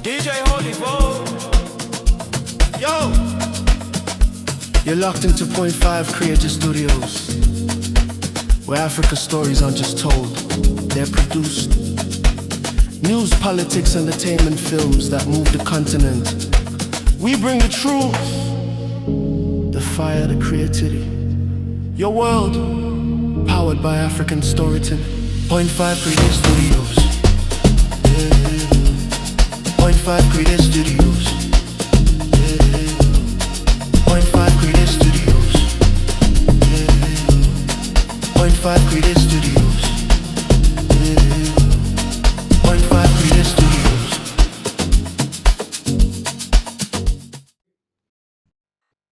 DJ Holy Vogue. Yo. You're locked into Point 5 Creative Studios, where Africa's stories aren't just told, they're produced. News, politics, entertainment, films that move the continent. We bring the truth, the fire, the creativity. Your world, powered by African storytelling. Point 5 Creative Studios. Point 5 Creative Studios. Point 5 Creative Studios. Point 5 Creative Studios. Point 5 Creative Studios.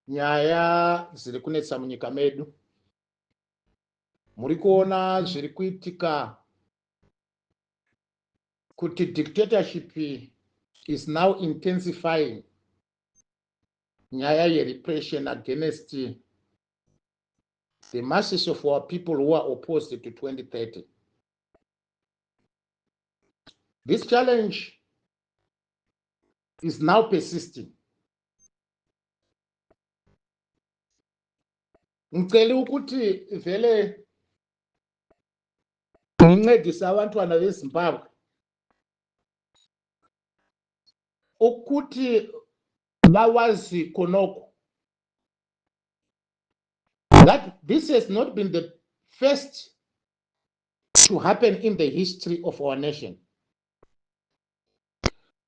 Nyaya ziri kunetsa munyika medu. Muri kuona zviri kuitika kuti dictatorship is now intensifying nyaya repression against the masses of our people who are opposed to 2030. This challenge is now persisting. Ngicela ukuthi vele ngincedise abantwana beZimbabwe ukuthi bawazi khonokho that this has not been the first to happen in the history of our nation.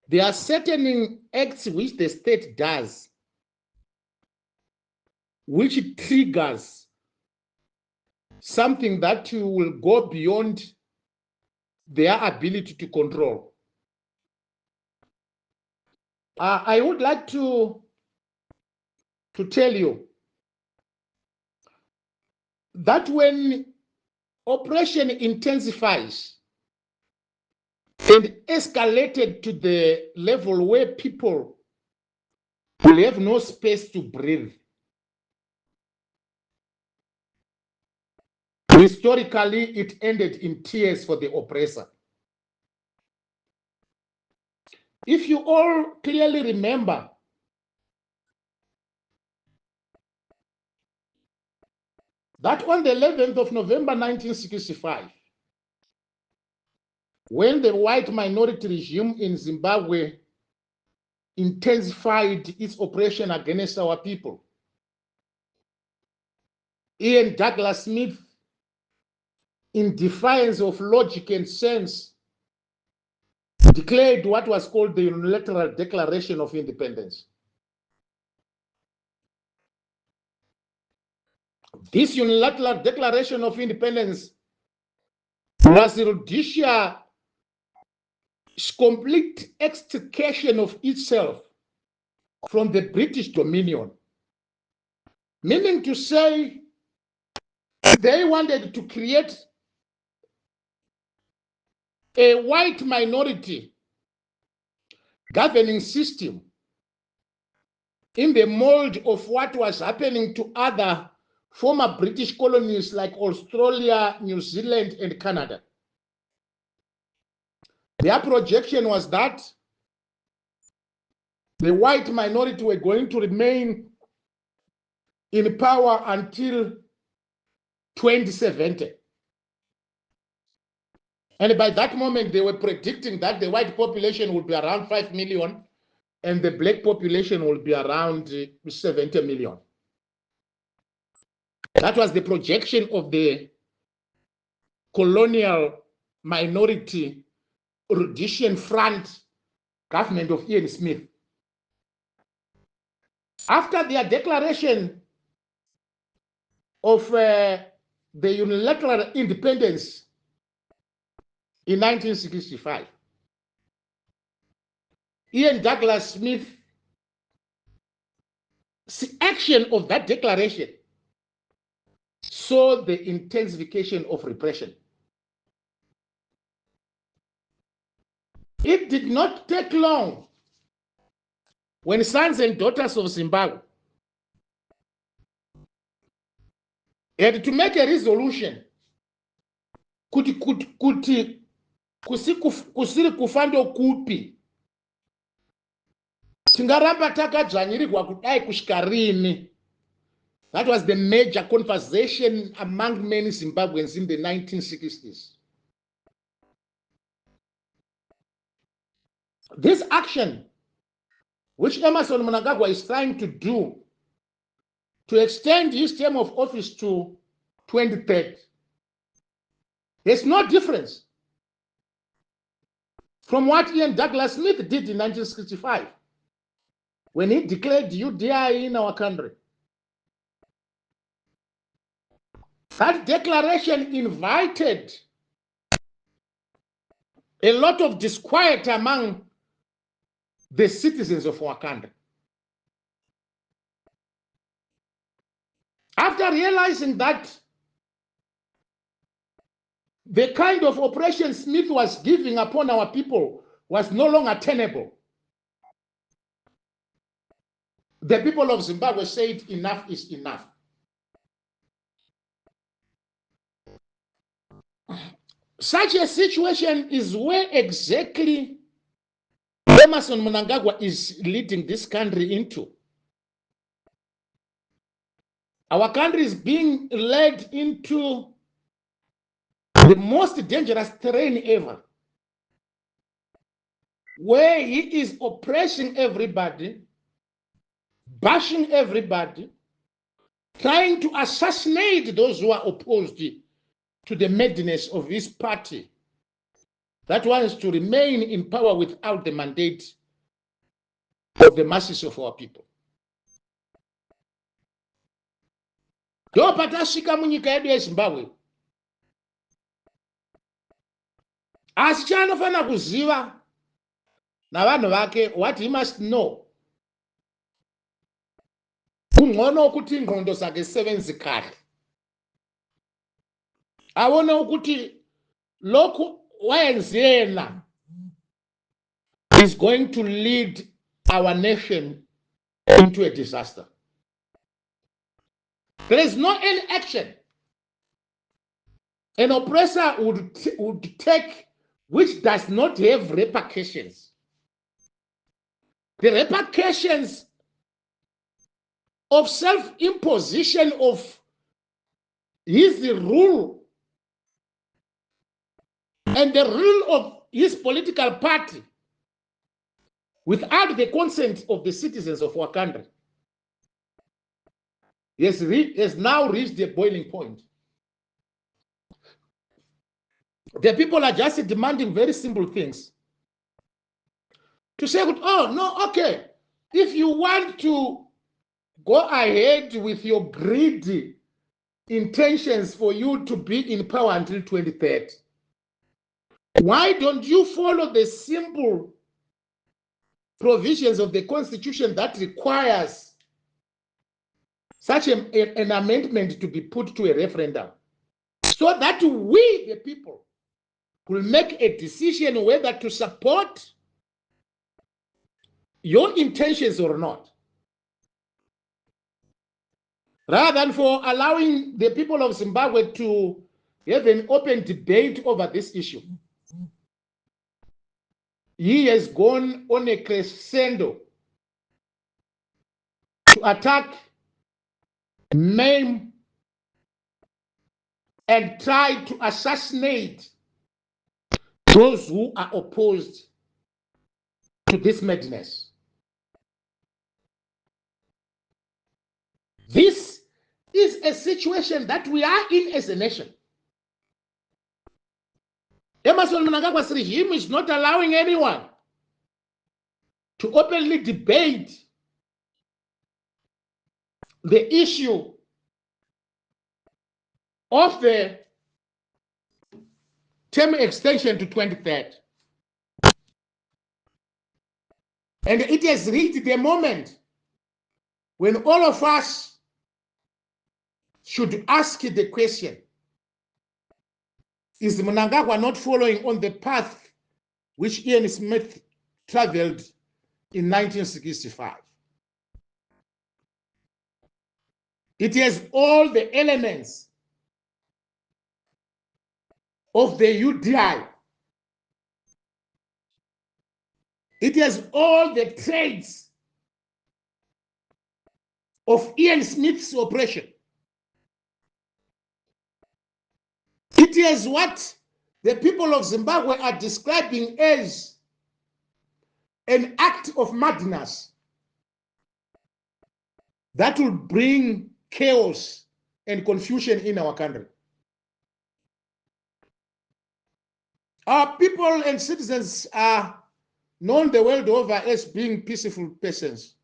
There are certain acts which the state does which triggers something that will go beyond their ability to control. I would like to tell you that when oppression intensifies and escalated to the level where people will have no space to breathe, historically, it ended in tears for the oppressor. If you all clearly remember, that on the 11th of November 1965, when the white minority regime in Zimbabwe intensified its oppression against our people, Ian Douglas Smith, in defiance of logic and sense, declared what was called the Unilateral Declaration of Independence. This Unilateral Declaration of Independence was Rhodesia's complete extrication of itself from the British Dominion, meaning to say they wanted to create a white minority governing system in the mold of what was happening to other former British colonies like Australia, New Zealand, and Canada. Their projection was that the white minority were going to remain in power until 2070. And by that moment, they were predicting that the white population would be around 5 million and the black population will be around 70 million. That was the projection of the colonial minority Rhodesian Front government of Ian Smith. After their declaration of the unilateral independence in 1965, Ian Douglas Smith's action of that declaration saw the intensification of repression. It did not take long when sons and daughters of Zimbabwe had to make a resolution kuti kusiri kufando kupi tingaramba takadzvanyirirwa kudai kusvika rini? That was the major conversation among many Zimbabweans in the 1960s. This action, which Emmerson Mnangagwa is trying to do to extend his term of office to 2030, there's no difference from what Ian Douglas Smith did in 1965 when he declared UDI in our country. That declaration invited a lot of disquiet among the citizens of our country. After realizing that the kind of oppression Smith was giving upon our people was no longer tenable, the people of Zimbabwe said enough is enough. Such a situation is where exactly Emmerson Mnangagwa is leading this country into. Our country is being led into the most dangerous terrain ever, where he is oppressing everybody, bashing everybody, trying to assassinate those who are opposed to the madness of his party that wants to remain in power without the mandate of the masses of our people. Ndo patasvika munyika yedu yeZimbabwe. Asi chaanofanira kuziva navanhu vake, what he must know, kung'ono kuti ndxondo dzake sevenzi kare, aone kuti lokhu waenzena is going to lead our nation into a disaster. There is no any action an oppressor would take which does not have repercussions. The repercussions of self-imposition of his rule and the rule of his political party without the consent of the citizens of our country has now reached the boiling point. The people are just demanding very simple things. To say, oh, no, okay, if you want to go ahead with your greedy intentions for you to be in power until 2030, why don't you follow the simple provisions of the Constitution that requires such an amendment to be put to a referendum, so that we, the people, will make a decision whether to support your intentions or not, rather than for allowing the people of Zimbabwe to have an open debate over this issue. He has gone on a crescendo to attack, maim, and try to assassinate those who are opposed to this madness. This is a situation that we are in as a nation. Emmerson Mnangagwa's regime is not allowing anyone to openly debate the issue of the term extension to 2030. And it has reached the moment when all of us should ask the question, is Mnangagwa not following on the path which Ian Smith traveled in 1965? It has all the elements of the UDI. It has all the traits of Ian Smith's oppression. It is what the people of Zimbabwe are describing as an act of madness that will bring chaos and confusion in our country. Our people and citizens are known the world over as being peaceful persons.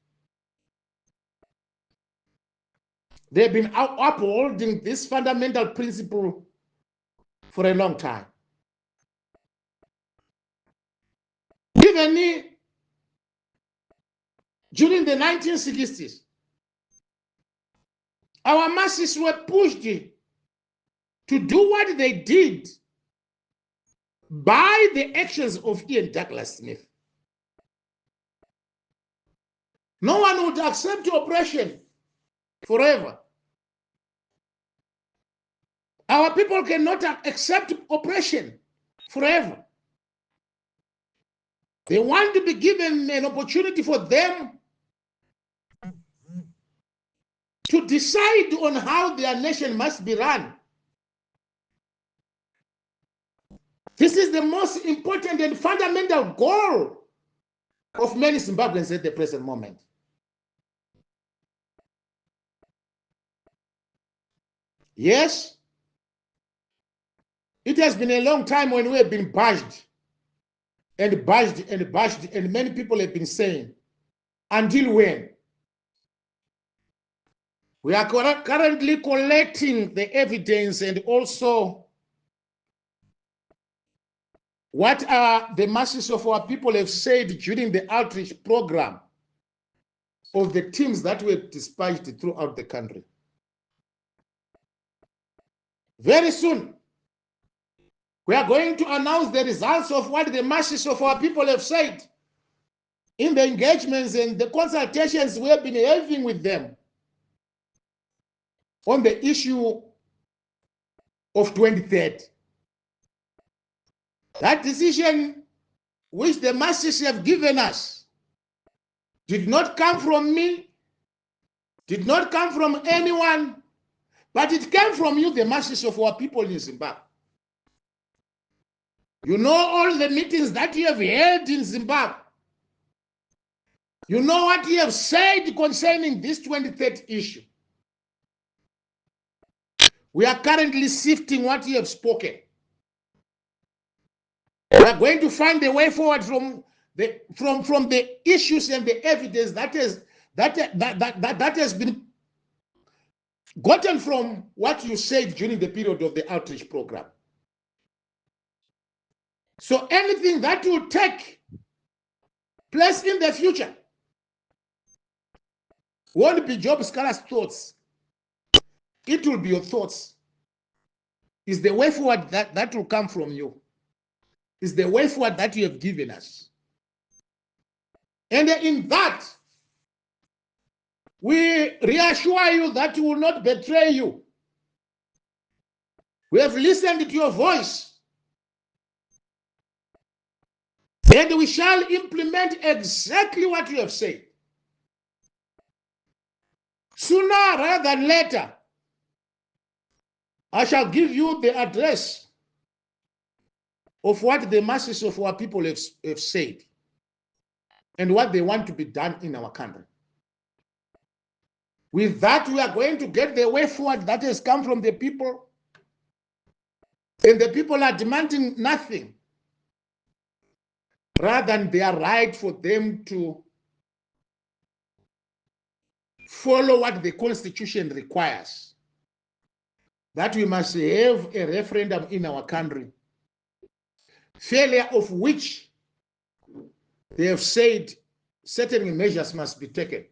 They've been upholding this fundamental principle for a long time. Even during the 1960s, our masses were pushed to do what they did by the actions of Ian Douglas Smith. No one would accept oppression forever. Our people cannot accept oppression forever. They want to be given an opportunity for them to decide on how their nation must be run. This is the most important and fundamental goal of many Zimbabweans at the present moment. Yes, it has been a long time when we have been bashed and bashed and bashed, and many people have been saying, until when? We are currently collecting the evidence and also what the masses of our people have said during the outreach program of the teams that were dispatched throughout the country. Very soon, we are going to announce the results of what the masses of our people have said in the engagements and the consultations we have been having with them on the issue of 2030. That decision which the masses have given us did not come from me, did not come from anyone, but it came from you, the masses of our people in Zimbabwe. You know all the meetings that you have held in Zimbabwe. You know what you have said concerning this 2030 issue. We are currently sifting what you have spoken. We are going to find a way forward from the issues and the evidence that has been gotten from what you said during the period of the outreach program. So anything that will take place in the future won't be Job Sikala's thoughts. It will be your thoughts. It's the way forward that will come from you. It's the way forward that you have given us. And in that, we reassure you that we will not betray you. We have listened to your voice. And we shall implement exactly what you have said. Sooner rather than later, I shall give you the address of what the masses of our people have said and what they want to be done in our country. With that, we are going to get the way forward that has come from the people. And the people are demanding nothing rather than their right for them to follow what the Constitution requires. That we must have a referendum in our country, failure of which they have said certain measures must be taken.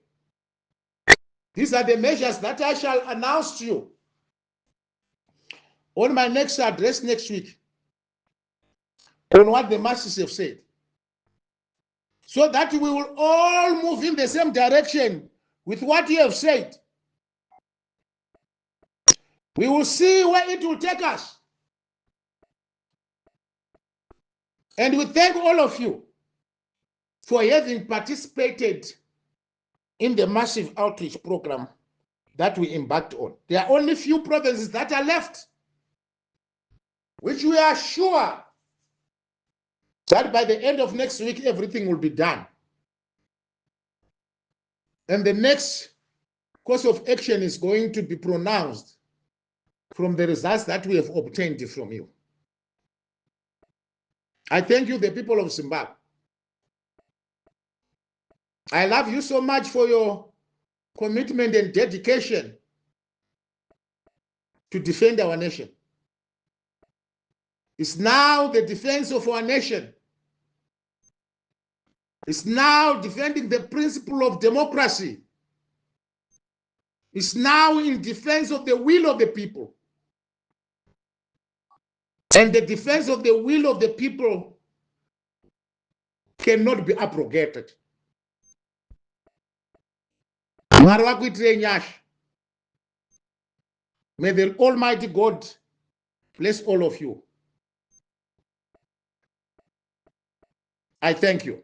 These are the measures that I shall announce to you on my next address next week on what the masses have said, so that we will all move in the same direction with what you have said. We will see where it will take us. And we thank all of you for having participated in the massive outreach program that we embarked on. There are only few provinces that are left, which we are sure that by the end of next week, everything will be done. And the next course of action is going to be pronounced from the results that we have obtained from you. I thank you, the people of Zimbabwe. I love you so much for your commitment and dedication to defend our nation. It's now the defense of our nation. It's now defending the principle of democracy. It's now in defense of the will of the people. And the defense of the will of the people cannot be abrogated. May the Almighty God bless all of you. I thank you.